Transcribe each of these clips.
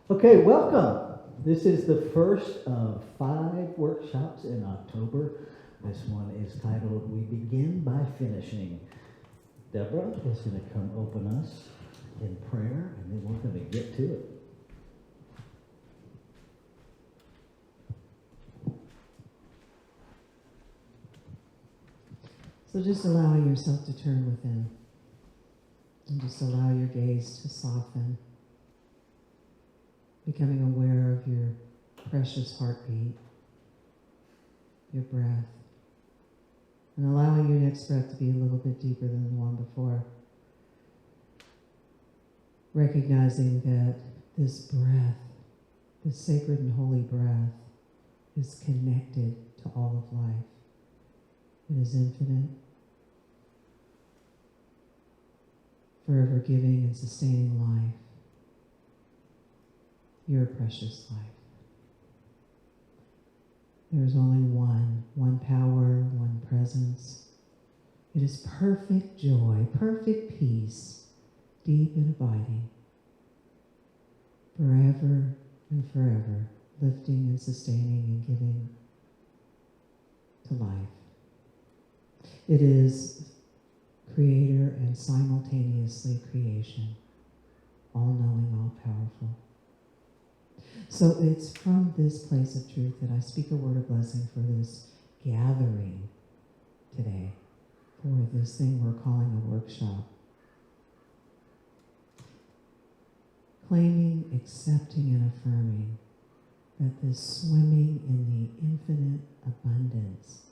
Okay, welcome. This is the first of 5 workshops in October. This one is titled We Begin by Finishing. Deborah is going to come open us in prayer, and then we're going to get to it. So just allowing yourself to turn within and just allow your gaze to soften, becoming aware of your precious heartbeat, your breath, and allowing your next breath to be a little bit deeper than the one before. Recognizing that this breath, this sacred and holy breath, is connected to all of life. It is infinite, forever giving and sustaining life, your precious life. There is only one power, one presence. It is perfect joy, perfect peace, deep and abiding, forever and forever, lifting and sustaining and giving to life. It is creator and simultaneously creation, all-knowing, all-powerful. So it's from this place of truth that I speak a word of blessing for this gathering today, for this thing we're calling a workshop. Claiming, accepting, and affirming that this swimming in the infinite abundance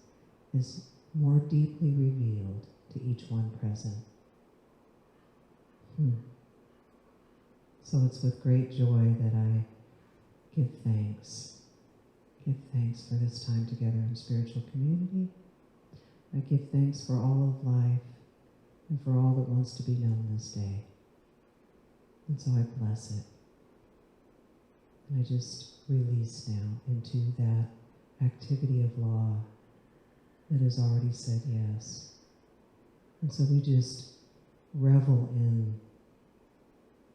is more deeply revealed to each one present. So it's with great joy that I give thanks. Give thanks for this time together in spiritual community. I give thanks for all of life and for all that wants to be known this day. And so I bless it. And I just release now into that activity of law that has already said yes. And so we just revel in,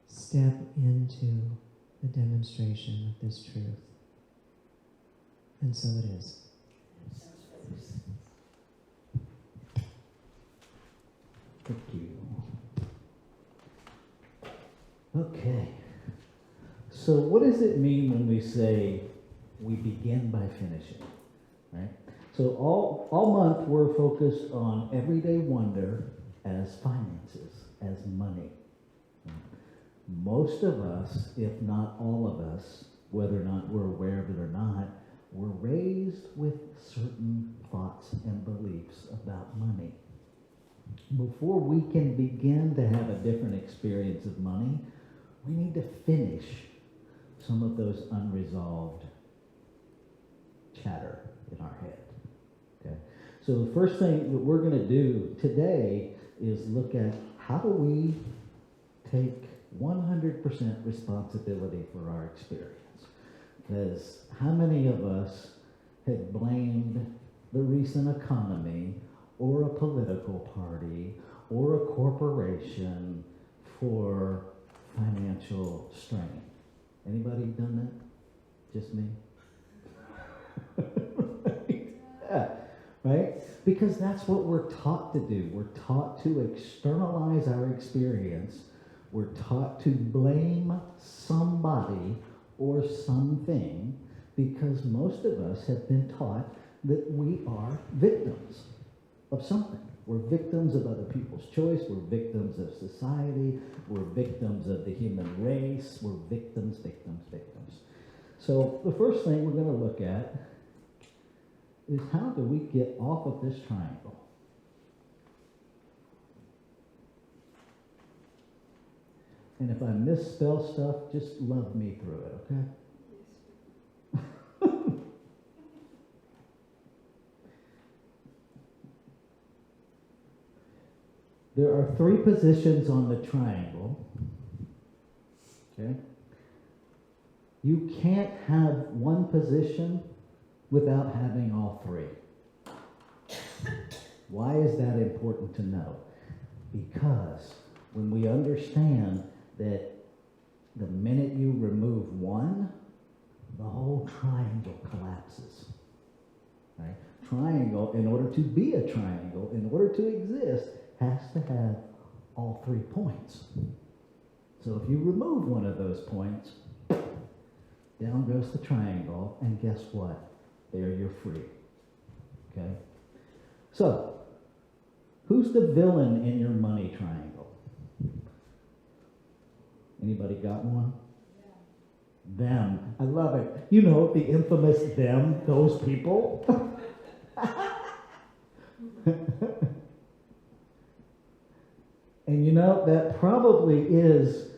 step into the demonstration of this truth. And so it is. Thank you. Okay. So what does it mean when we say we begin by finishing? Right? So all month we're focused on everyday wonder as finances, as money. Most of us, if not all of us, whether or not we're aware of it or not, were raised with certain thoughts and beliefs about money. Before we can begin to have a different experience of money, we need to finish some of those unresolved chatter in our head. Okay? So the first thing that we're going to do today is look at how do we take 100% responsibility for our experience. Because how many of us have blamed the recent economy or a political party or a corporation for financial strain? Anybody done that? Just me? Yeah, right? Because that's what we're taught to do. We're taught to externalize our experience. We're taught to blame somebody or something because most of us have been taught that we are victims of something. We're victims of other people's choice. We're victims of society. We're victims of the human race. We're victims. So the first thing we're going to look at is how do we get off of this triangle? And if I misspell stuff, just love me through it, okay? There are 3 positions on the triangle, okay? You can't have one position without having all 3. Why is that important to know? Because when we understand that The minute you remove one, the whole triangle collapses. Right? Triangle, in order to be a triangle, in order to exist, has to have all 3 points. So if you remove one of those points, down goes the triangle, and guess what? There you're free. Okay? So, who's the villain in your money triangle? Anybody got one? Them. I love it. You know, the infamous them, those people. And you know, that probably is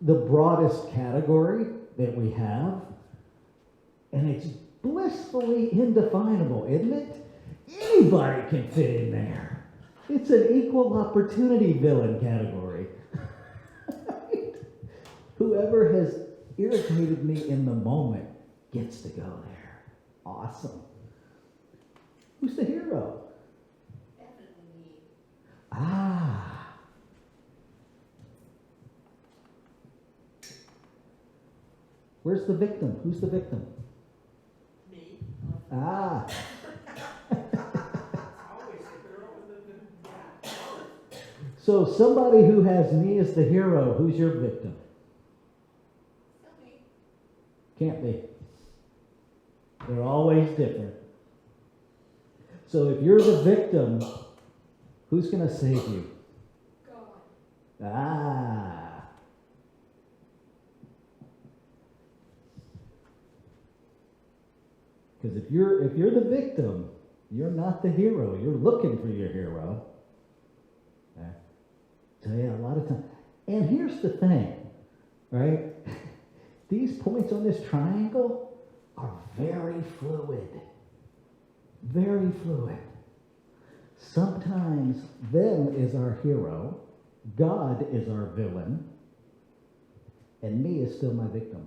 the broadest category that we have. And it's blissfully indefinable, isn't it? Anybody can fit in there. It's an equal opportunity villain category. Whoever has irritated me in the moment gets to go there. Awesome. Who's the hero? Definitely me. Ah. Where's the victim? Who's the victim? Me. Ah. Always a girl with a So somebody who has me as the hero, who's your victim? me. Can't be. They're always different. So if you're the victim, who's going to save you? God. Ah. Because if you're the victim, you're not the hero. You're looking for your hero. Okay? So yeah, a lot of times. And here's the thing, right? These points on this triangle are very fluid. Very fluid. Sometimes them is our hero, God is our villain, and me is still my victim.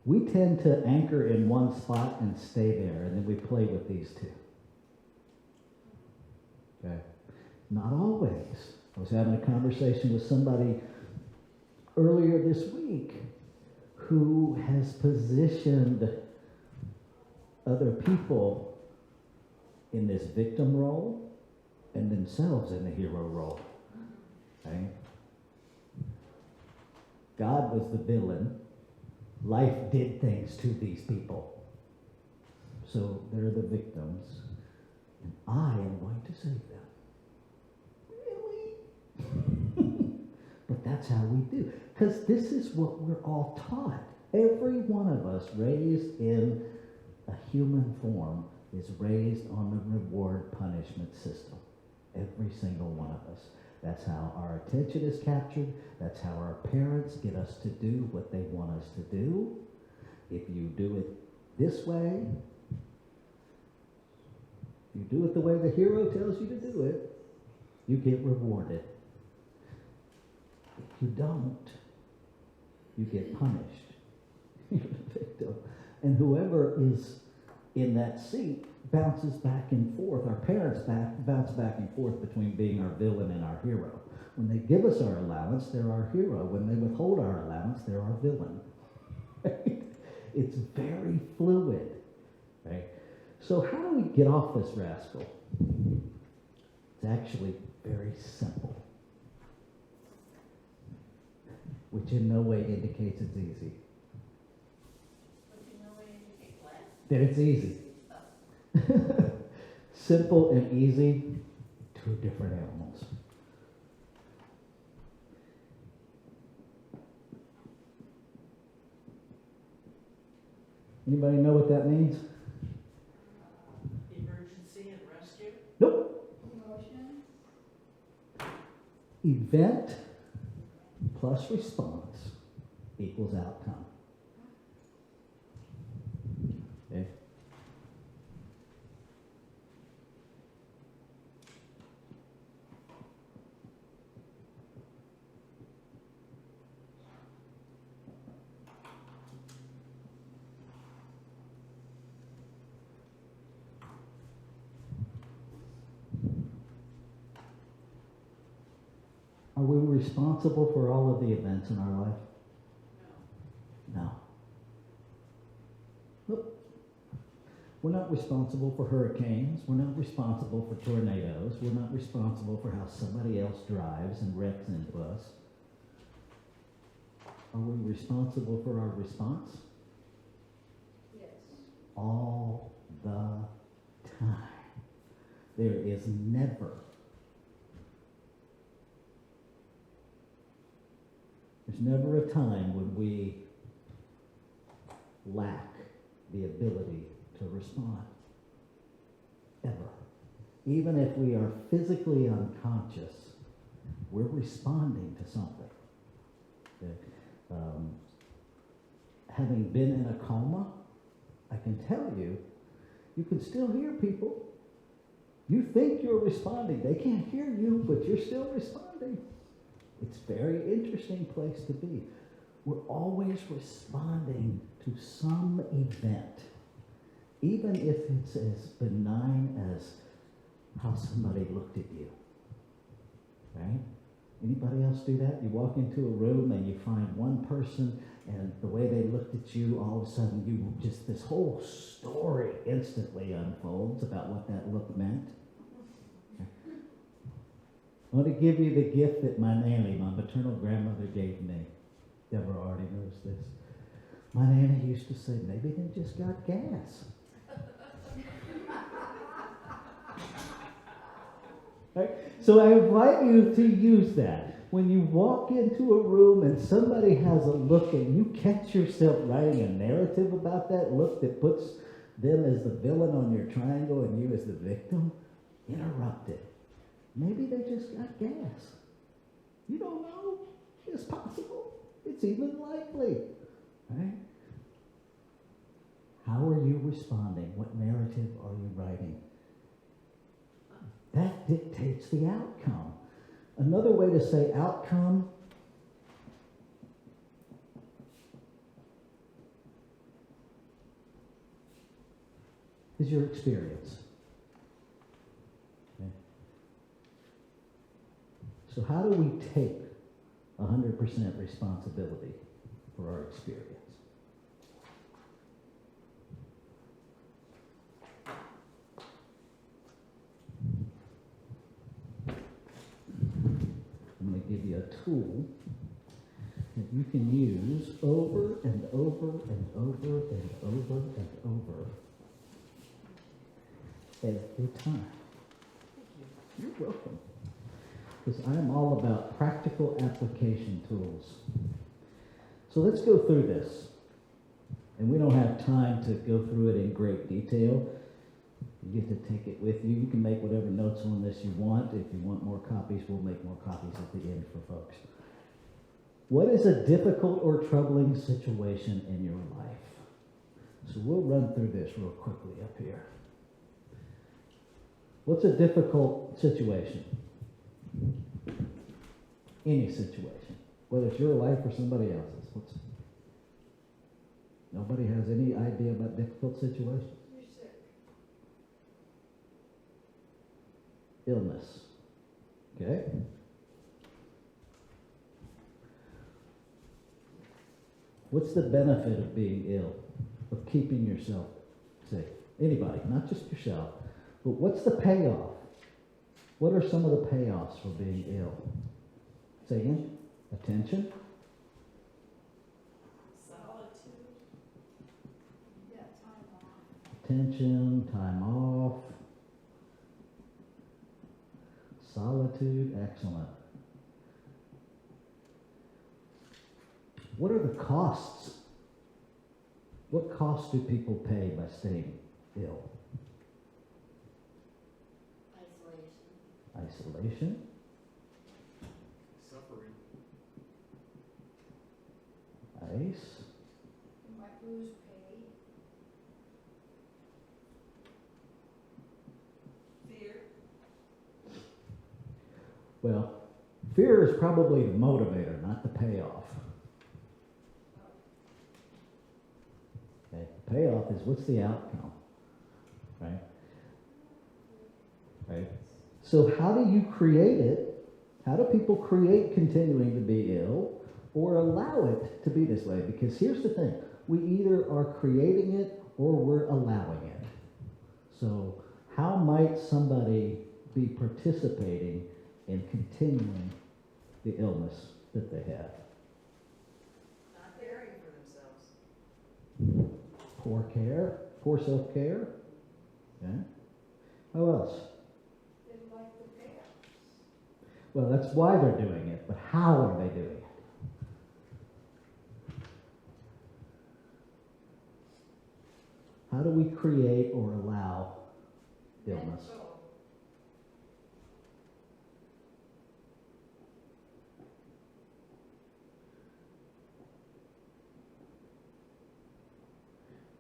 We tend to anchor in one spot and stay there, and then we play with these two. Okay? Not always. I was having a conversation with somebody earlier this week who has positioned other people in this victim role and themselves in the hero role. Okay? God was the villain. Life did things to these people. So they're the victims. And I am going to save them. Really? But that's how we do. Because this is what we're all taught. Every one of us raised in a human form is raised on the reward-punishment system. Every single one of us. That's how our attention is captured. That's how our parents get us to do what they want us to do. If you do it this way, you do it the way the hero tells you to do it, you get rewarded. If you don't, you get punished. You're the victim. And whoever is in that seat bounces back and forth. Our parents bounce back and forth between being our villain and our hero. When they give us our allowance, they're our hero. When they withhold our allowance, they're our villain. Right? It's very fluid. Right? So how do we get off this rascal? It's actually very simple, which in no way indicates it's easy. But you know what indicates what? That it's easy. Simple and easy, two different animals. Anybody know what that means? Emergency and rescue? Nope. Emotion? Event plus response equals outcome. Okay? Are we responsible for all of the events in our life? We're not responsible for hurricanes. We're not responsible for tornadoes. We're not responsible for how somebody else drives and wrecks into us. Are we responsible for our response? Yes. All the time. There is never, there's never a time when we lack the ability to respond. Ever. Even if we are physically unconscious, we're responding to something. Okay? Having been in a coma, I can tell you, you can still hear people. You think you're responding. They can't hear you, but you're still responding. It's a very interesting place to be. We're always responding to some event, even if it's as benign as how somebody looked at you. Right? Anybody else do that? You walk into a room and you find one person, and the way they looked at you, all of a sudden this whole story instantly unfolds about what that look meant. I want to give you the gift that my nanny, my maternal grandmother, gave me. Deborah already knows this. My nanny used to say, maybe they just got gas. Right? So I invite you to use that. When you walk into a room and somebody has a look and you catch yourself writing a narrative about that look that puts them as the villain on your triangle and you as the victim, interrupt it. Maybe they just got gas. You don't know. It's possible. It's even likely. Right? How are you responding? What narrative are you writing? That dictates the outcome. Another way to say outcome is your experience. Okay. So how do we take 100% responsibility for our experience? I'm going to give you a tool that you can use over and over and over and over and over every time. You're welcome. Because I'm all about practical application tools. So let's go through this. And we don't have time to go through it in great detail. You get to take it with you. You can make whatever notes on this you want. If you want more copies, we'll make more copies at the end for folks. What is a difficult or troubling situation in your life? So we'll run through this real quickly up here. What's a difficult situation? Any situation. Whether it's your life or somebody else's. Nobody has any idea about difficult situations? Illness. Okay? What's the benefit of being ill? Of keeping yourself sick? Anybody, not just yourself. But what's the payoff? What are some of the payoffs for being ill? Say again? Attention? Solitude. Yeah, time off. Attention, time off. Solitude, excellent. What are the costs? What costs do people pay by staying ill? Isolation. Suffering. Ice. You might lose pay. Fear. Well, fear is probably the motivator, not the payoff. Okay, the payoff is what's the outcome, right? Right? So how do you create it? How do people create continuing to be ill or allow it to be this way? Because here's the thing. We either are creating it or we're allowing it. So how might somebody be participating in continuing the illness that they have? Not caring for themselves. Poor care, poor self-care. Okay. How else? They like the chaos. Well, that's why they're doing it, but how are they doing it? How do we create or allow illness? Mental.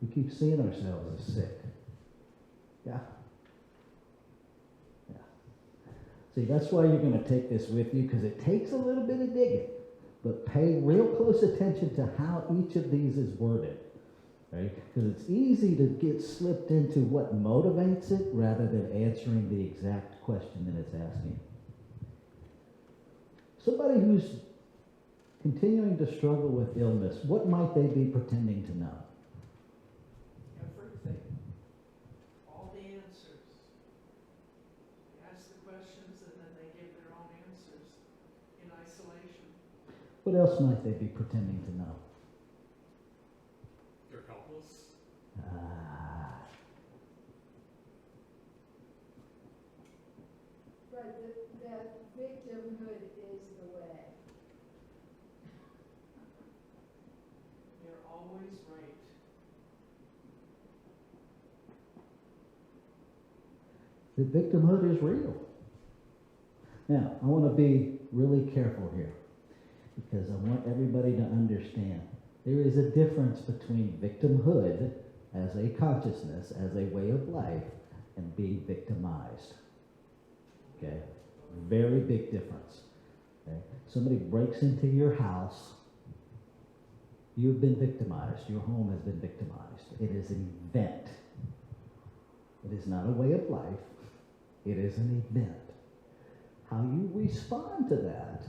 We keep seeing ourselves as sick. Yeah. Yeah. See, that's why you're going to take this with you, because it takes a little bit of digging. But pay real close attention to how each of these is worded. Right? Because it's easy to get slipped into what motivates it rather than answering the exact question that it's asking. Somebody who's continuing to struggle with illness, what might they be pretending to know? Everything. All the answers. They ask the questions and then they give their own answers in isolation. What else might they be pretending to know? They're helpless. Ah, Right, that victimhood is the way. They're always right. the victimhood is real. Now, I want to be really careful here because I want everybody to understand there is a difference between victimhood as a consciousness, as a way of life, and being victimized. Okay? Very big difference. Okay? Somebody breaks into your house, you've been victimized. Your home has been victimized. It is an event. It is not a way of life. It is an event. How you respond to that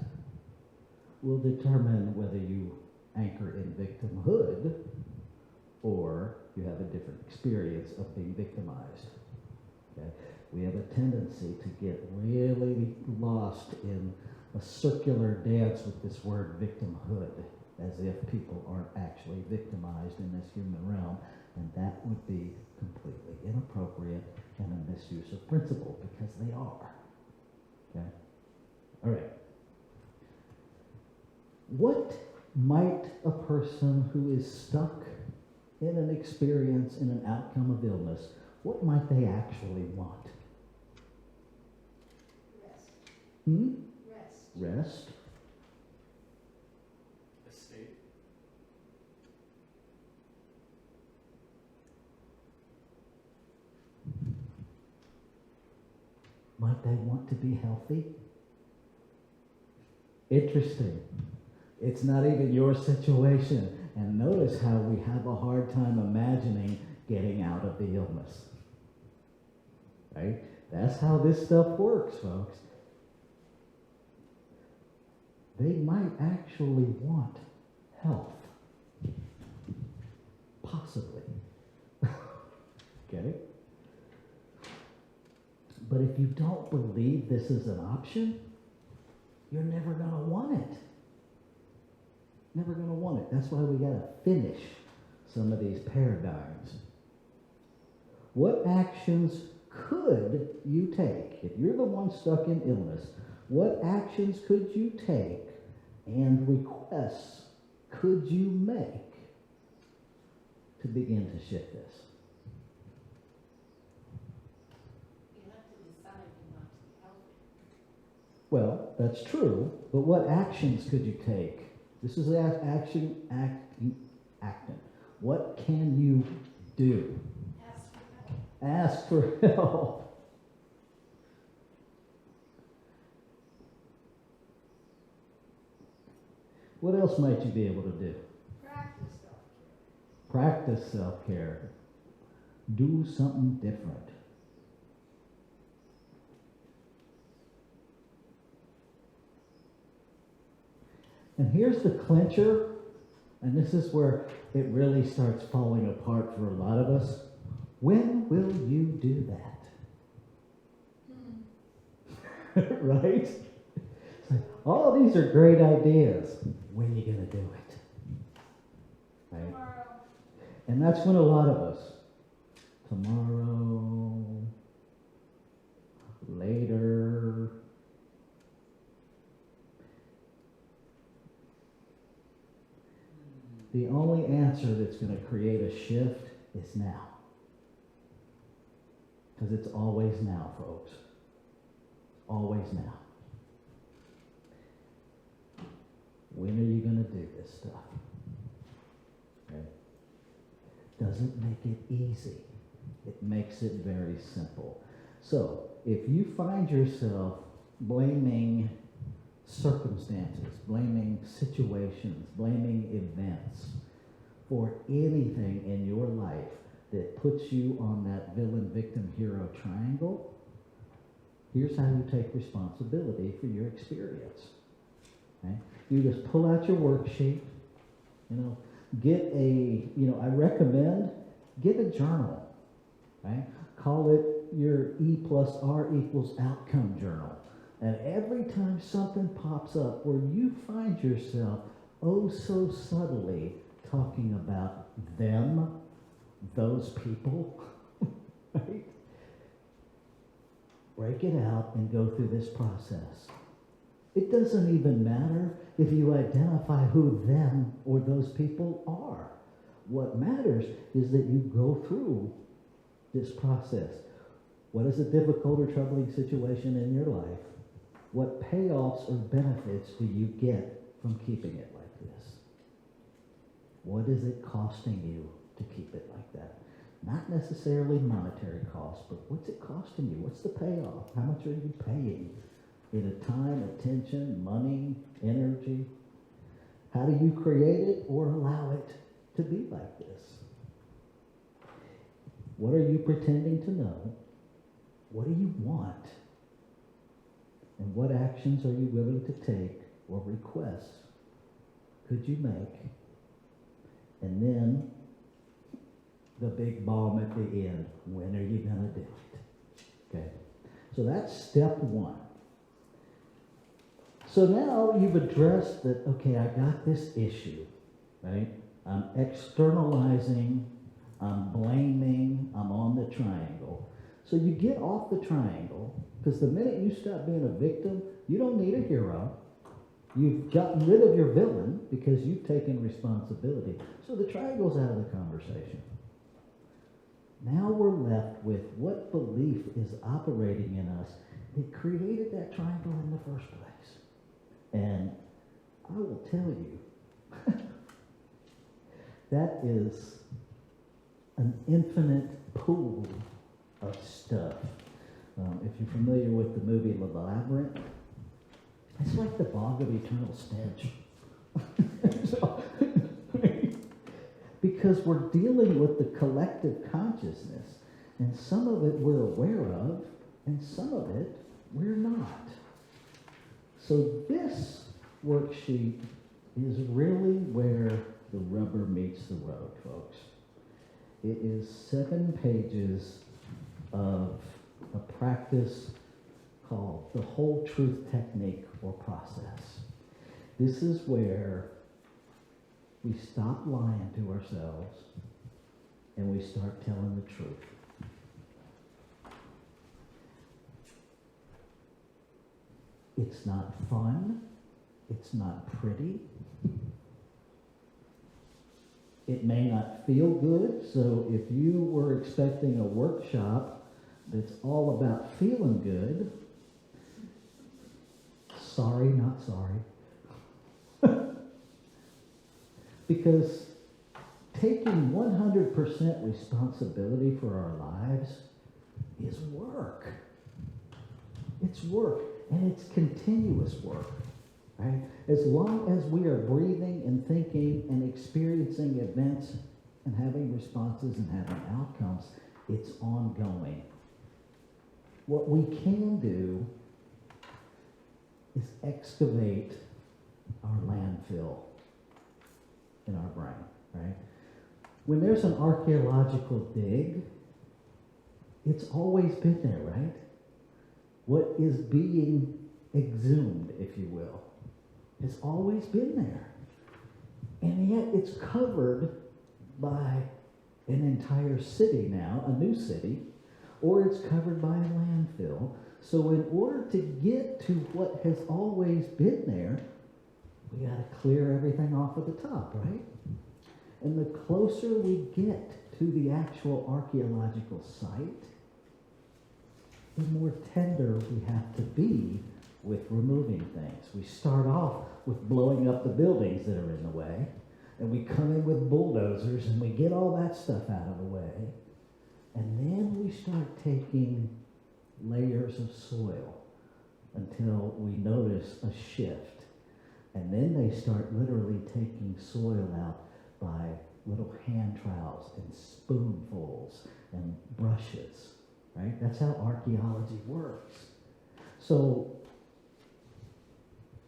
will determine whether you anchor in victimhood or you have a different experience of being victimized. Okay? We have a tendency to get really lost in a circular dance with this word victimhood, as if people aren't actually victimized in this human realm, and that would be completely inappropriate and a misuse of principle, because they are. Okay? All right. What might a person who is stuck in an experience, in an outcome of illness, what might they actually want? Rest. Rest. Rest. Escape. Might they want to be healthy? Interesting. It's not even your situation. And notice how we have a hard time imagining getting out of the illness. Right? That's how this stuff works, folks. They might actually want health. Possibly. Okay? But if you don't believe this is an option, you're never going to want it. Never going to want it. That's why we got to finish some of these paradigms. What actions could you take? If you're the one stuck in illness, what actions could you take and requests could you make to begin to shift this? You have to decide you want to be healthy. Well, that's true, but what actions could you take? This is acting. What can you do? Ask for help. Ask for help. What else might you be able to do? Practice self-care. Practice self-care. Do something different. And here's the clincher, and this is where it really starts falling apart for a lot of us. When will you do that? Right? It's like, all these are great ideas. When are you going to do it? Right? Tomorrow. And that's when a lot of us, tomorrow, later. The only answer that's going to create a shift is now. Because it's always now, folks. Always now. When are you going to do this stuff? Okay. Doesn't make it easy. It makes it very simple. So, if you find yourself blaming circumstances, blaming situations, blaming events for anything in your life that puts you on that villain, victim, hero triangle, here's how you take responsibility for your experience. Okay? You just pull out your worksheet, I recommend, get a journal, right? Call it your E+R = outcome journal. And every time something pops up where you find yourself oh so subtly talking about them, those people, right? Break it out and go through this process. It doesn't even matter if you identify who them or those people are. What matters is that you go through this process. What is a difficult or troubling situation in your life? What payoffs or benefits do you get from keeping it like this? What is it costing you to keep it like that? Not necessarily monetary cost, but what's it costing you? What's the payoff? How much are you paying? In a time, attention, money, energy? How do you create it or allow it to be like this? What are you pretending to know? What do you want? And what actions are you willing to take or requests could you make? And then the big bomb at the end. When are you going to do it? Okay. So that's step one. So now you've addressed that, okay, I got this issue, right? I'm externalizing, I'm blaming, I'm on the triangle. So you get off the triangle, because the minute you stop being a victim, you don't need a hero. You've gotten rid of your villain because you've taken responsibility. So the triangle's out of the conversation. Now we're left with what belief is operating in us that created that triangle in the first place. And I will tell you, that is an infinite pool of stuff. If you're familiar with the movie The Labyrinth, it's like the bog of eternal stench. Because we're dealing with the collective consciousness, and some of it we're aware of, and some of it we're not. So this worksheet is really where the rubber meets the road, folks. It is 7 pages of a practice called the Whole Truth Technique or process. This is where we stop lying to ourselves and we start telling the truth. It's not fun. It's not pretty. It may not feel good, so if you were expecting a workshop that's all about feeling good, sorry, not sorry. Because taking 100% responsibility for our lives is work. It's work, and it's continuous work. Right? As long as we are breathing and thinking and experiencing events and having responses and having outcomes, it's ongoing. What we can do is excavate our landfill in our brain, right? When there's an archaeological dig, It's always been there, right? What is being exhumed, if you will, has always been there. And yet it's covered by an entire city now, a new city, or it's covered by a landfill. So in order to get to what has always been there, we got to clear everything off at the top, right? And the closer we get to the actual archaeological site, the more tender we have to be with removing things. We start off with blowing up the buildings that are in the way, and we come in with bulldozers and we get all that stuff out of the way, and then we start taking layers of soil until we notice a shift. And then they start literally taking soil out by little hand trowels and spoonfuls and brushes, right? That's how archaeology works. So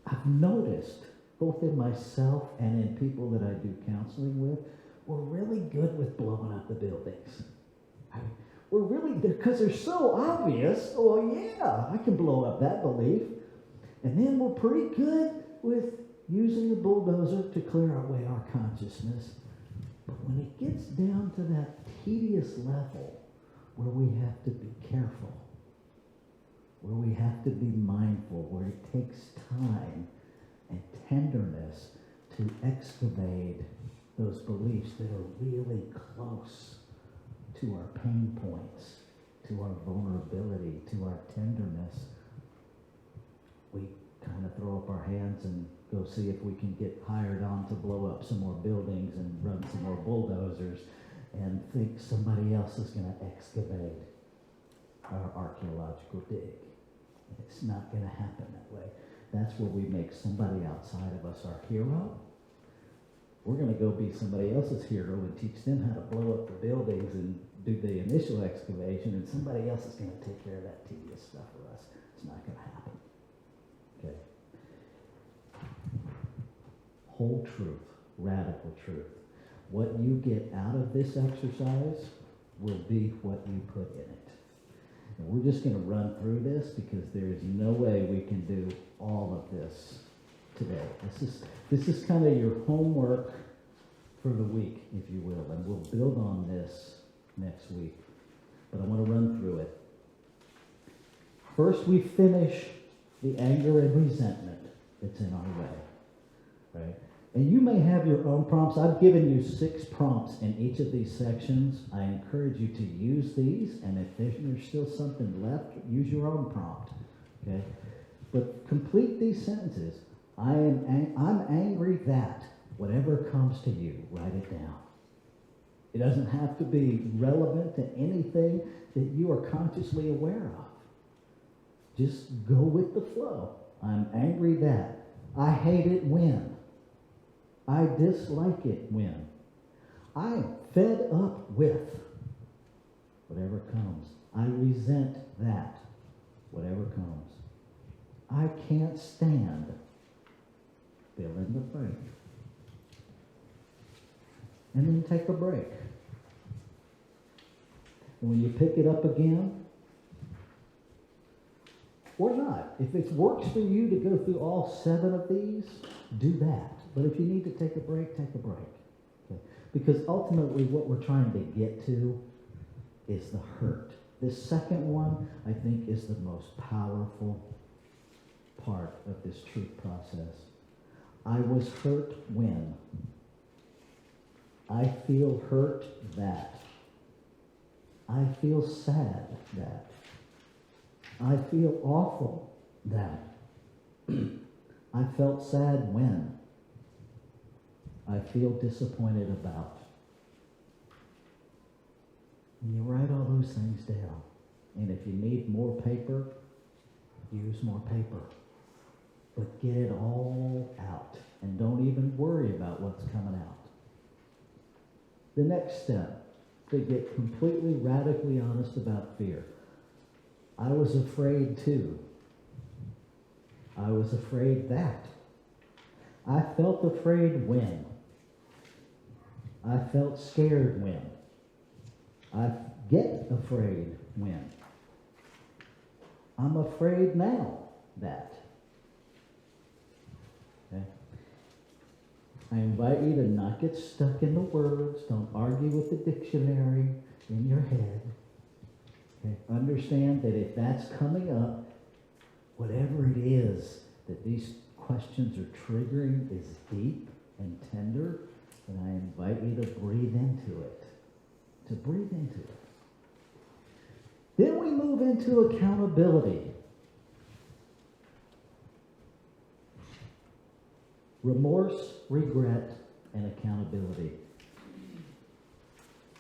I've noticed, both in myself and in people that I do counseling with, we're really good with blowing up the buildings. We're really, because they're so obvious. Oh yeah, I can blow up that belief. And then we're pretty good with using the bulldozer to clear away our consciousness. But when it gets down to that tedious level where we have to be careful, where we have to be mindful, where it takes time and tenderness to excavate those beliefs that are really close to our pain points, to our vulnerability, to our tenderness, we kind of throw up our hands and go see if we can get hired on to blow up some more buildings and run some more bulldozers and think somebody else is going to excavate our archaeological dig. It's not going to happen that way. That's where we make somebody outside of us our hero. We're going to go be somebody else's hero and teach them how to blow up the buildings and do the initial excavation, and somebody else is going to take care of that tedious stuff for us. It's not going to happen. Okay. Whole truth, radical truth. What you get out of this exercise will be what you put in it. And we're just going to run through this because there is no way we can do all of this today. This is kind of your homework for the week, if you will, and we'll build on this next week. But I want to run through it. First, we finish the anger and resentment that's in our way, right? And you may have your own prompts. I've given you 6 prompts in each of these sections. I encourage you to use these, and if there's still something left, use your own prompt, okay? But complete these sentences. I'm angry that, whatever comes to you, write it down. It doesn't have to be relevant to anything that you are consciously aware of. Just go with the flow. I'm angry that. I hate it when. I dislike it when. I'm fed up with. Whatever comes. I resent that. Whatever comes. I can't stand. Fill in the blank. And then take a break. And when you pick it up again, or not, if it works for you to go through all 7 of these, do that. But if you need to take a break, take a break. Okay? Because ultimately what we're trying to get to is the hurt. This second one, I think, is the most powerful part of this truth process. I was hurt when. I feel hurt that. I feel sad that. I feel awful that. I felt sad when. I feel disappointed about. And you write all those things down. And if you need more paper, use more paper. But get it all out. And don't even worry about what's coming out. The next step, to get completely radically honest about fear. I was afraid too. I was afraid that. I felt afraid when. I felt scared when. I get afraid when. I'm afraid now that. Okay? I invite you to not get stuck in the words. Don't argue with the dictionary in your head. Okay? Understand that if that's coming up, whatever it is that these questions are triggering is deep and tender, and I invite you to breathe into it. To breathe into it. Then we move into accountability. Remorse, regret, and accountability.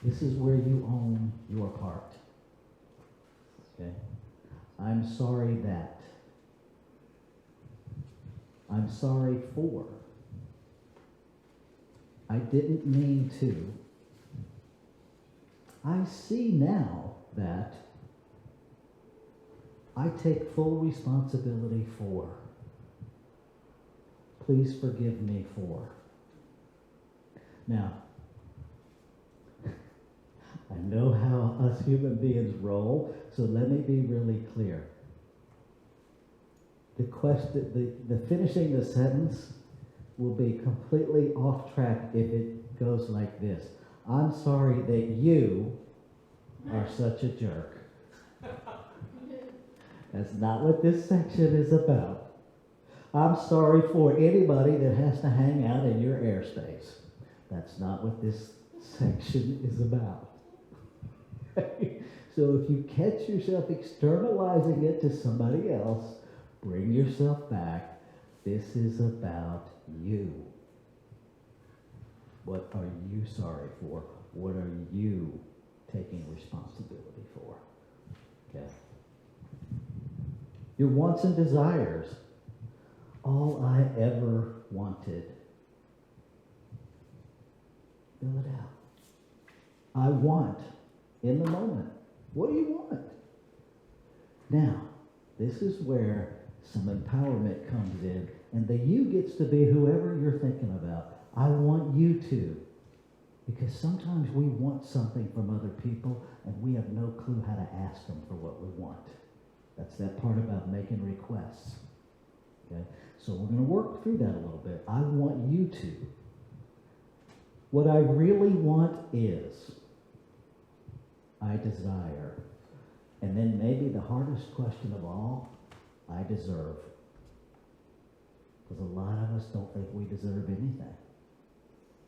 This is where you own your part. Okay? I'm sorry that. I'm sorry for. I didn't mean to. I see now that. I take full responsibility for. Please forgive me for. Now, I know how us human beings roll, so let me be really clear. The finishing the sentence will be completely off track if it goes like this. I'm sorry that you are such a jerk. That's not what this section is about. I'm sorry for anybody that has to hang out in your airspace. That's not what this section is about. So if you catch yourself externalizing it to somebody else, bring yourself back. This is about you. What are you sorry for? What are you taking responsibility for? Okay. Your wants and desires. All I ever wanted. Fill it out. I want in the moment. What do you want? Now, this is where some empowerment comes in, and the you gets to be whoever you're thinking about. I want you to. Because sometimes we want something from other people, and we have no clue how to ask them for what we want. That's that part about making requests. Okay? So we're going to work through that a little bit. I want you to. What I really want is, I desire. And then maybe the hardest question of all, I deserve. Because a lot of us don't think we deserve anything.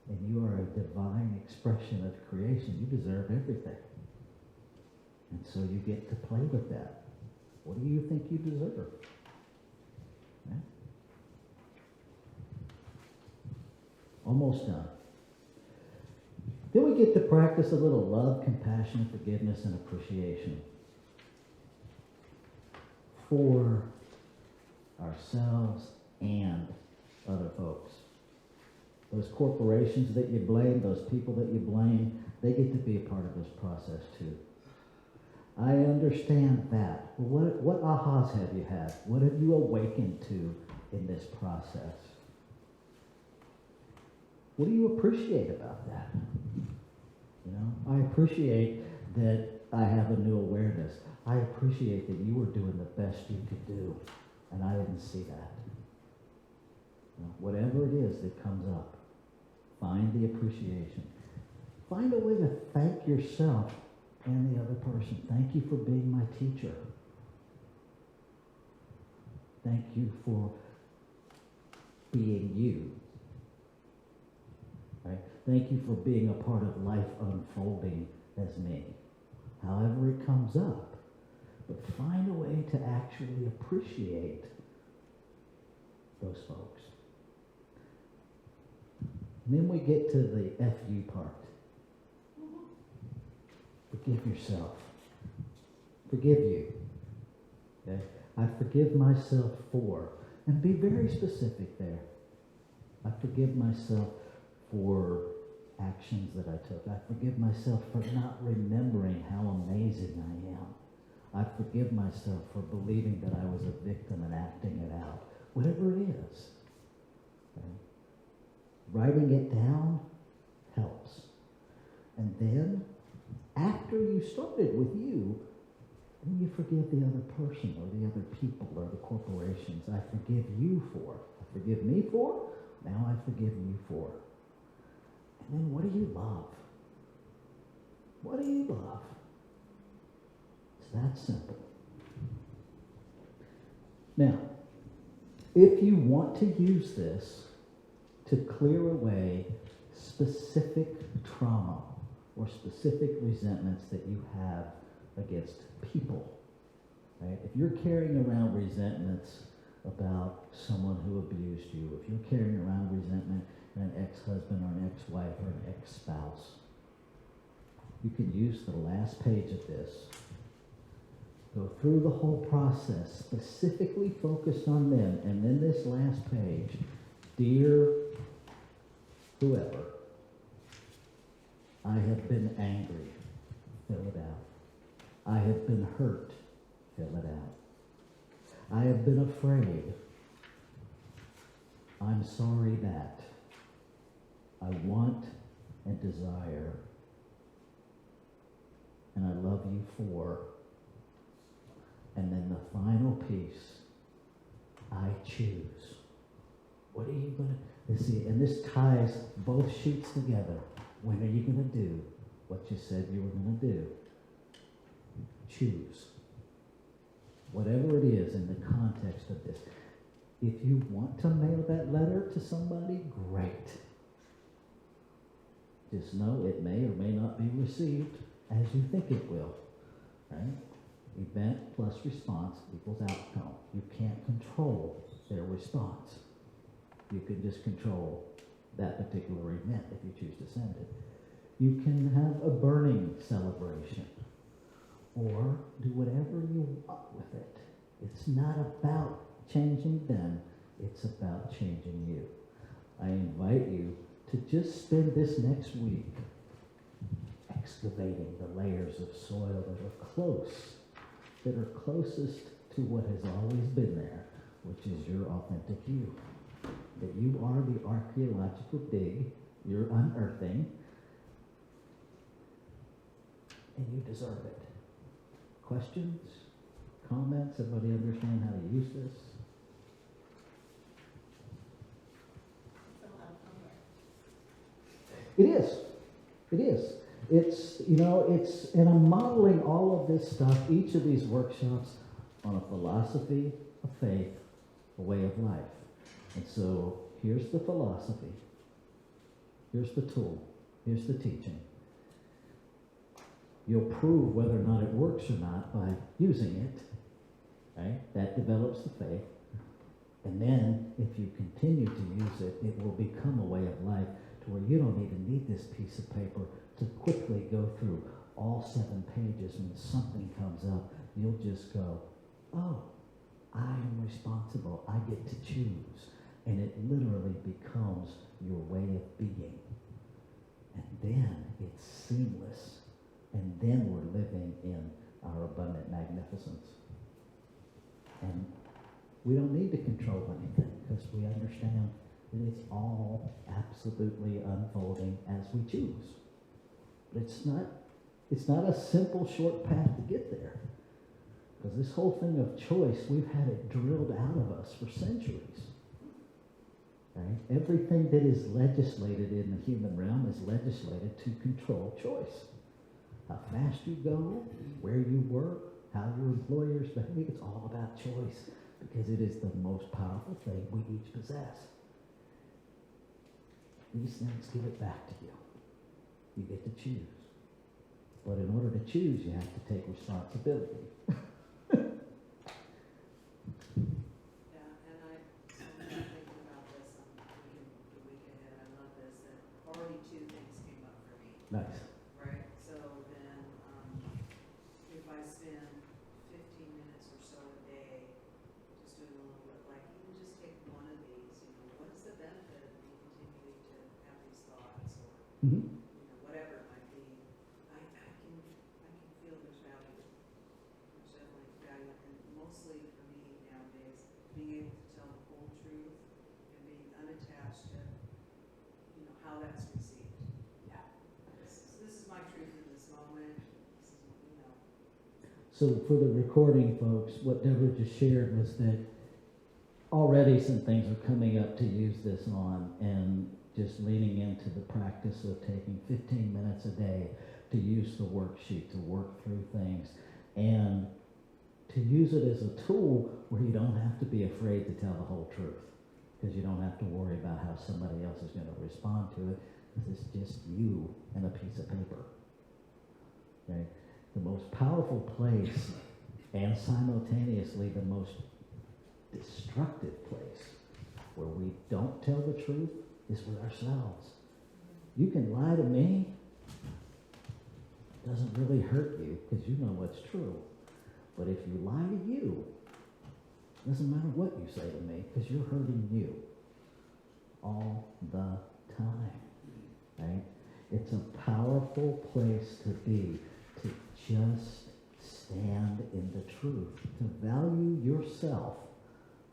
And you are a divine expression of creation. You deserve everything. And so you get to play with that. What do you think you deserve? Okay? Almost done. Then we get to practice a little love, compassion, forgiveness, and appreciation for ourselves and other folks. Those corporations that you blame, those people that you blame, they get to be a part of this process too. I understand that. What ahas have you had? What have you awakened to in this process? What do you appreciate about that? You know, I appreciate that I have a new awareness. I appreciate that you were doing the best you could do, and I didn't see that. You know, whatever it is that comes up, find the appreciation. Find a way to thank yourself and the other person. Thank you for being my teacher. Thank you for being you. Right? Thank you for being a part of life unfolding as me. However it comes up. But find a way to actually appreciate those folks. And then we get to the FU part. Forgive yourself. Forgive you. Okay? I forgive myself for, and be very specific there. I forgive myself for actions that I took. I forgive myself for not remembering how amazing I am. I forgive myself for believing that I was a victim and acting it out. Whatever it is. Okay? Writing it down helps. And then, after you started with you, forgive the other person or the other people or the corporations I forgive you for. Forgive me for, now I forgive you for. And then what do you love? What do you love? It's that simple. Now, if you want to use this to clear away specific trauma or specific resentments that you have against people, right? If you're carrying around resentments about someone who abused you, if you're carrying around resentment in an ex-husband or an ex-wife or an ex-spouse, you can use the last page of this. Go through the whole process, specifically focused on them, and then this last page, dear whoever, I have been angry, fill it out. I have been hurt, fill it out. I have been afraid. I'm sorry that. I want and desire. And I love you for. And then the final piece, I choose. What are you going to see? And this ties both sheets together. When are you going to do what you said you were going to do? Choose. Whatever it is in the context of this. If you want to mail that letter to somebody, great. Just know it may or may not be received as you think it will. Right? Event plus response equals outcome. You can't control their response. You can just control that particular event if you choose to send it. You can have a burning celebration or do whatever you want with it. It's not about changing them. It's about changing you. I invite you to just spend this next week excavating the layers of soil that are closest to what has always been there, which is your authentic you. That you are the archaeological dig, you're unearthing, and you deserve it. Questions? Comments? Everybody understand how to use this? It is. It is. And I'm modeling all of this stuff, each of these workshops, on a philosophy, a faith, a way of life. And so here's the philosophy. Here's the tool. Here's the teaching. You'll prove whether or not it works or not by using it. Right? That develops the faith. And then, if you continue to use it, it will become a way of life to where you don't even need this piece of paper to quickly go through all 7 pages. When something comes up, you'll just go, oh, I am responsible. I get to choose. And it literally becomes your way of being. And then it's seamless. And then we're living in our abundant magnificence. And we don't need to control anything because we understand that it's all absolutely unfolding as we choose. But it's not a simple short path to get there. Because this whole thing of choice, we've had it drilled out of us for centuries. Right? Everything that is legislated in the human realm is legislated to control choice. How fast you go, where you work, how your employers behave, it's all about choice because it is the most powerful thing we each possess. These things give it back to you. You get to choose. But in order to choose, you have to take responsibility. Nice. Right, so then, if I spend 15 minutes or so a day, just doing a little bit, like, even just take one of these, what is the benefit of me continuing to have these thoughts, or, Mm-hmm. whatever it might be, I can feel there's value. There's definitely value, and mostly for me nowadays, being able to tell the whole truth and being unattached to, how that's received. This is my truth in this moment. This is, So for the recording, folks, what Deborah just shared was that already some things are coming up to use this on, and just leaning into the practice of taking 15 minutes a day to use the worksheet, to work through things, and to use it as a tool where you don't have to be afraid to tell the whole truth, because you don't have to worry about how somebody else is going to respond to it, because it's just you and a piece of paper. Okay? The most powerful place, and simultaneously the most destructive place where we don't tell the truth, is with ourselves. You can lie to me. It doesn't really hurt you because you know what's true. But if you lie to you, it doesn't matter what you say to me because you're hurting you all the time. Right? It's a powerful place to be, to just stand in the truth, to value yourself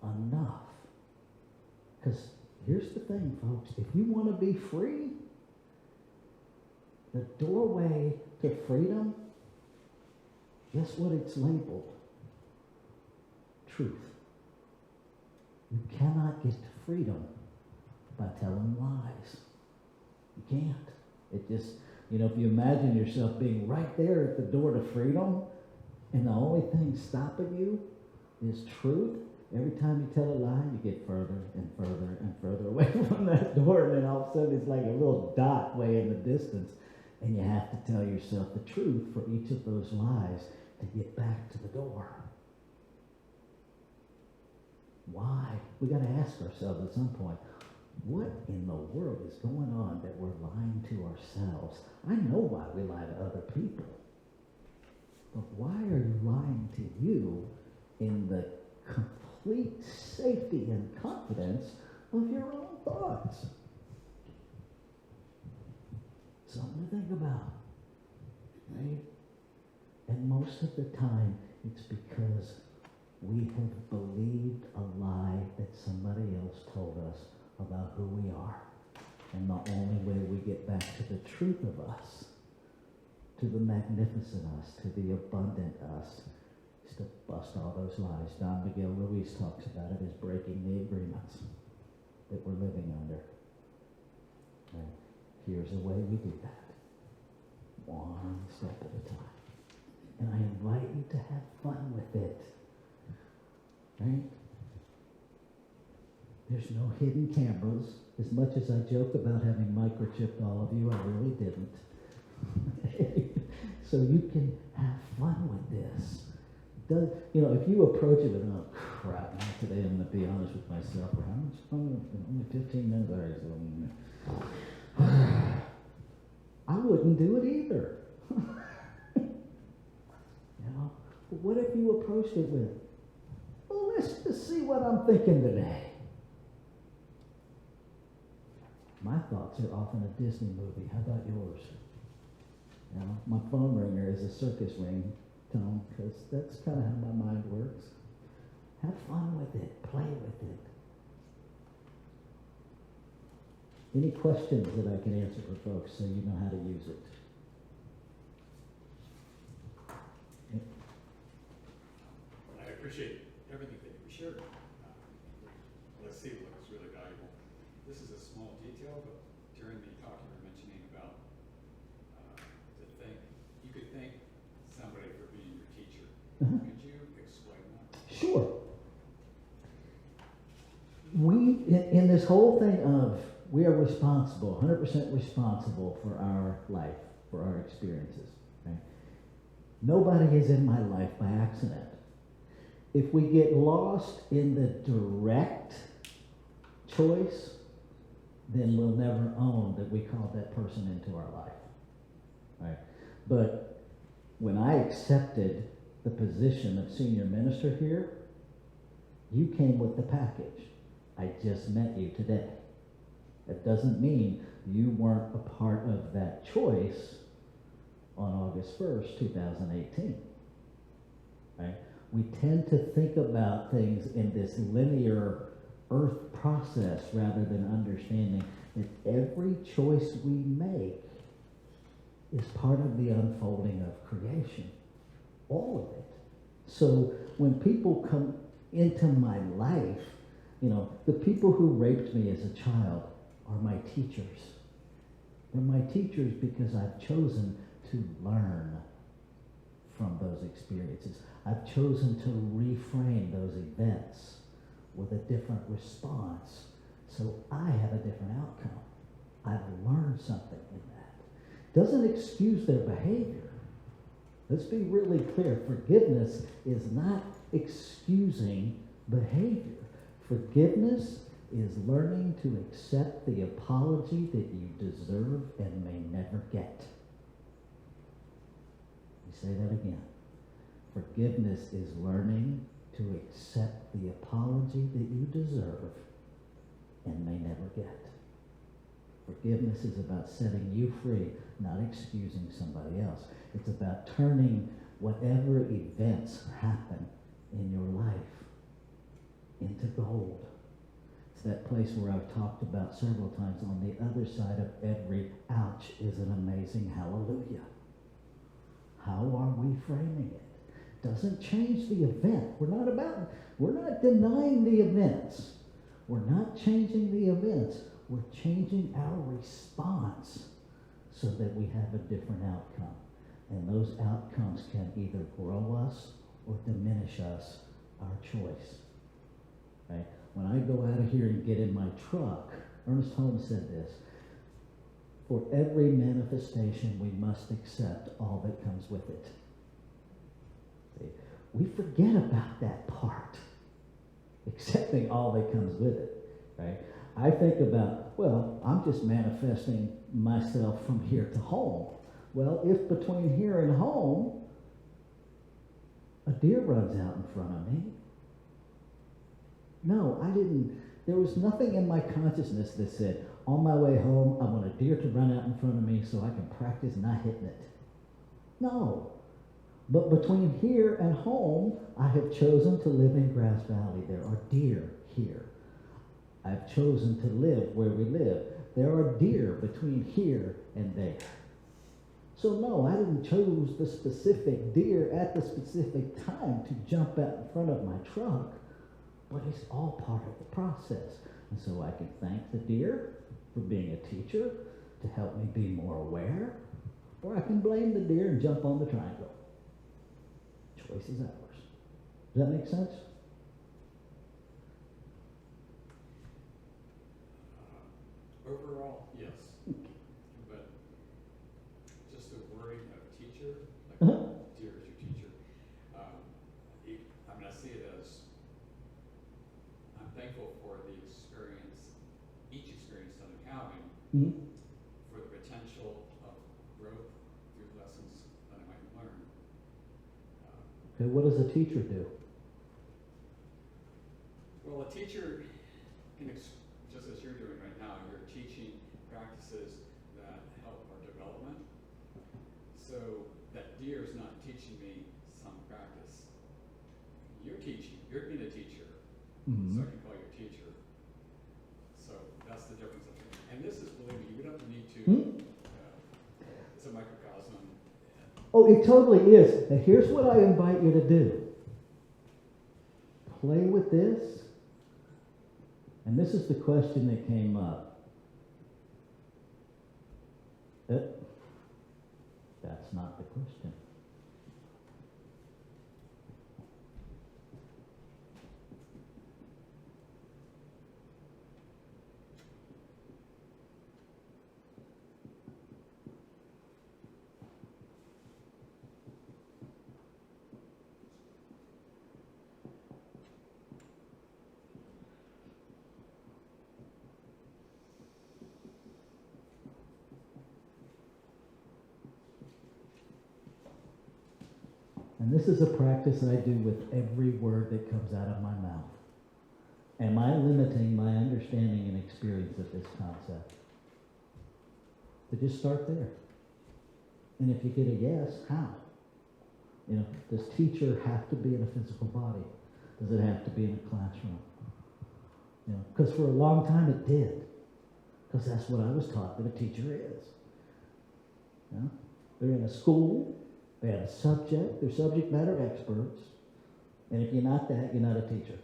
enough. Because here's the thing, folks. If you want to be free, the doorway to freedom, guess what it's labeled? Truth. You cannot get to freedom by telling lies. You can't. It just, if you imagine yourself being right there at the door to freedom, and the only thing stopping you is truth, every time you tell a lie, you get further and further and further away from that door, and then all of a sudden it's like a little dot way in the distance, and you have to tell yourself the truth for each of those lies to get back to the door. Why? We got to ask ourselves at some point, what in the world is going on that we're lying to ourselves? I know why we lie to other people, but why are you lying to you in the complete safety and confidence of your own thoughts? Something to think about, right? And most of the time, it's because we have believed a lie that somebody else told us about who we are. And the only way we get back to the truth of us, to the magnificent us, to the abundant us, is to bust all those lies. Don Miguel Ruiz talks about it as breaking the agreements that we're living under. Right? Here's the way we do that. One step at a time. And I invite you to have fun with it. Right? There's no hidden cameras. As much as I joke about having microchipped all of you, I really didn't. So you can have fun with this. If you approach it with, oh crap, now today I'm going to be honest with myself. For how much fun? Only 15 minutes. All right, so I wouldn't do it either. But what if you approached it with, well, let's just see what I'm thinking today. My thoughts are often a Disney movie. How about yours? My phone ringer is a circus ringtone because that's kind of how my mind works. Have fun with it. Play with it. Any questions that I can answer for folks so you know how to use it? I appreciate everything that you shared. Let's see what was really valuable. This is a small detail, but during the talk you were mentioning about you could thank somebody for being your teacher. Uh-huh. Could you explain that? Sure. We, in this whole thing of we are responsible, 100% responsible for our life, for our experiences. Right? Nobody is in my life by accident. If we get lost in the direct choice, then we'll never own that we called that person into our life. Right? But when I accepted the position of senior minister here, you came with the package. I just met you today. That doesn't mean you weren't a part of that choice on August 1st, 2018. Right? We tend to think about things in this linear earth process rather than understanding that every choice we make is part of the unfolding of creation. All of it. So when people come into my life, you know, the people who raped me as a child are my teachers. They're my teachers because I've chosen to learn from those experiences. I've chosen to reframe those events with a different response, so I have a different outcome. I've learned something in that. Doesn't excuse their behavior. Let's be really clear. Forgiveness is not excusing behavior. Forgiveness is learning to accept the apology that you deserve and may never get. Say that again. Forgiveness is learning to accept the apology that you deserve and may never get. Forgiveness is about setting you free, not excusing somebody else. It's about turning whatever events happen in your life into gold. It's that place where I've talked about several times. On the other side of every ouch is an amazing hallelujah. How are we framing it? Doesn't change the event. We're not denying the events. We're not changing the events. We're changing our response so that we have a different outcome. And those outcomes can either grow us or diminish us, our choice. Right? When I go out of here and get in my truck, Ernest Holmes said this, for every manifestation, we must accept all that comes with it. See, we forget about that part, accepting all that comes with it, right? I think about, well, I'm just manifesting myself from here to home. Well, if between here and home, a deer runs out in front of me, no, there was nothing in my consciousness that said, on my way home, I want a deer to run out in front of me so I can practice not hitting it. No. But between here and home, I have chosen to live in Grass Valley. There are deer here. I've chosen to live where we live. There are deer between here and there. So no, I didn't choose the specific deer at the specific time to jump out in front of my truck, but it's all part of the process. And so I can thank the deer for being a teacher to help me be more aware, or I can blame the deer and jump on the triangle. Choice is ours. Does that make sense? Overall, yes. But just the wording of teacher, like dear is your teacher. I see it as, I'm thankful for the experience, each experience that I'm having, Mm-hmm. for the potential of growth through lessons that I might learn. Okay, what does a teacher do? Well, a teacher can, just as you're doing right now, you're teaching practices that help our development. So that deer is not teaching me some practice. You're teaching, you're being a teacher, Mm-hmm. so I can call you a teacher. So that's the difference. And this is, believe me, you don't need to, it's a microcosm. Oh, it totally is. Now here's what I invite you to do. Play with this. And this is the question that came up. That's not the question. And this is a practice I do with every word that comes out of my mouth. Am I limiting my understanding and experience of this concept? To just start there. And if you get a yes, how? You know, does teacher have to be in a physical body? Does it have to be in a classroom? You know, because for a long time it did. Because that's what I was taught that a teacher is. You know? They're in a school. They have a subject, they're subject matter experts, And if you're not that, you're not a teacher.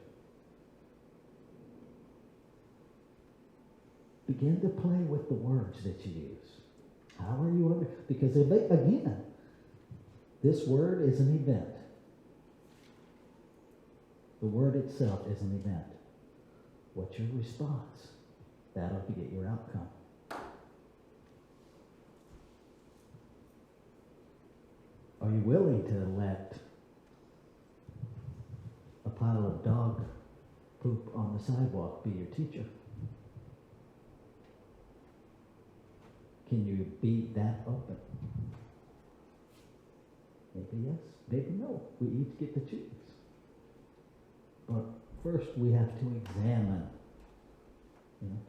Begin to play with the words that you use. How are you under? Because again, this word is an event. The word itself is an event. What's your response? That'll get your outcome. Are you willing to let a pile of dog poop on the sidewalk be your teacher? Can you be that open? Maybe yes, maybe no. We each get to choose. But first we have to examine.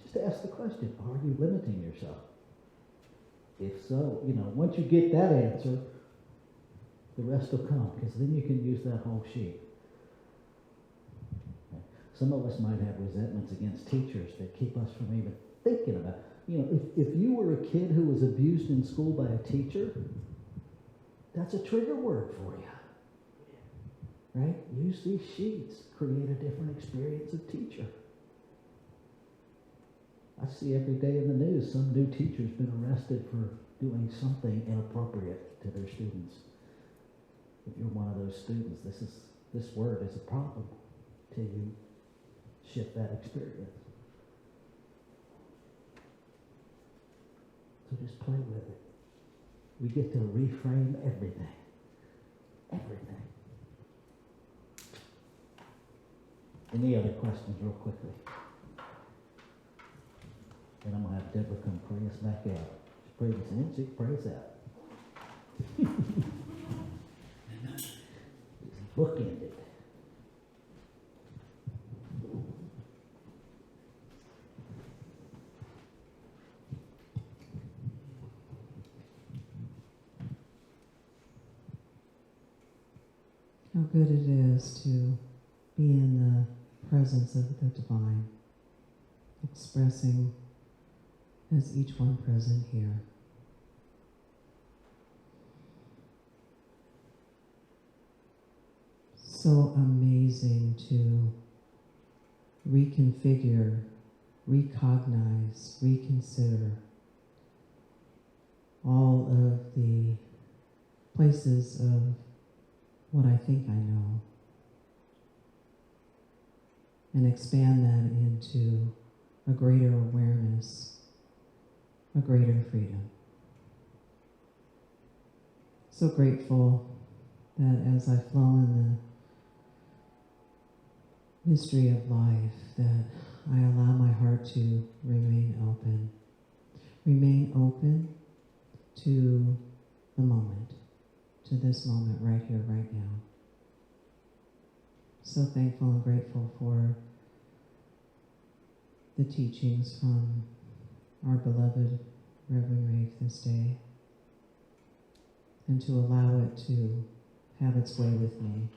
Just ask the question, are you limiting yourself? If so, once you get that answer, the rest will come, because then you can use that whole sheet. Some of us might have resentments against teachers that keep us from even thinking about it. If you were a kid who was abused in school by a teacher, that's a trigger word for you. Right? Use these sheets. Create a different experience of teacher. I see every day in the news some new teacher's been arrested for doing something inappropriate to their students. If you're one of those students, this word is a problem till you shift that experience. So just play with it. We get to reframe everything. Everything. Any other questions real quickly? And I'm going to have Deborah come pray us back out. She prays us in, she prays out. It's bookended. How good it is to be in the presence of the divine, expressing as each one present here. So amazing to reconfigure, recognize, reconsider all of the places of what I think I know, and expand that into a greater awareness, a greater freedom. So grateful that as I flow in the mystery of life, that I allow my heart to remain open to the moment, to this moment right here, right now. So thankful and grateful for the teachings from our beloved Reverend Rafe this day, and to allow it to have its way with me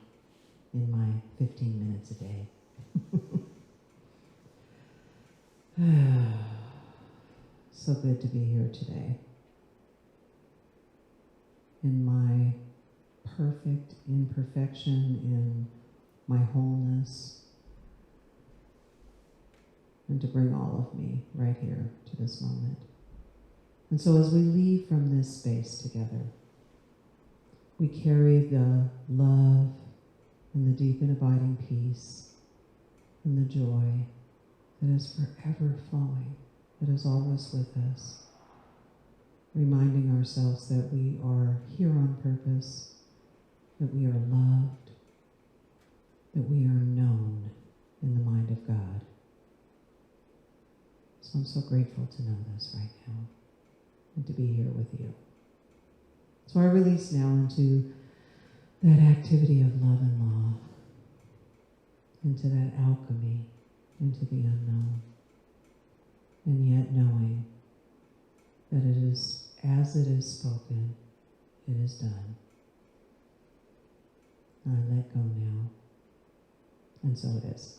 in my 15 minutes a day. So good to be here today. In my perfect imperfection, in my wholeness, and to bring all of me right here to this moment. And so as we leave from this space together, we carry the love and the deep and abiding peace and the joy that is forever flowing, that is always with us, reminding ourselves that we are here on purpose, that we are loved, that we are known in the mind of God. So I'm so grateful to know this right now and to be here with you. So I release now into that activity of love and law, into that alchemy, into the unknown, and yet knowing that it is as it is spoken, it is done. I let go now, and so it is.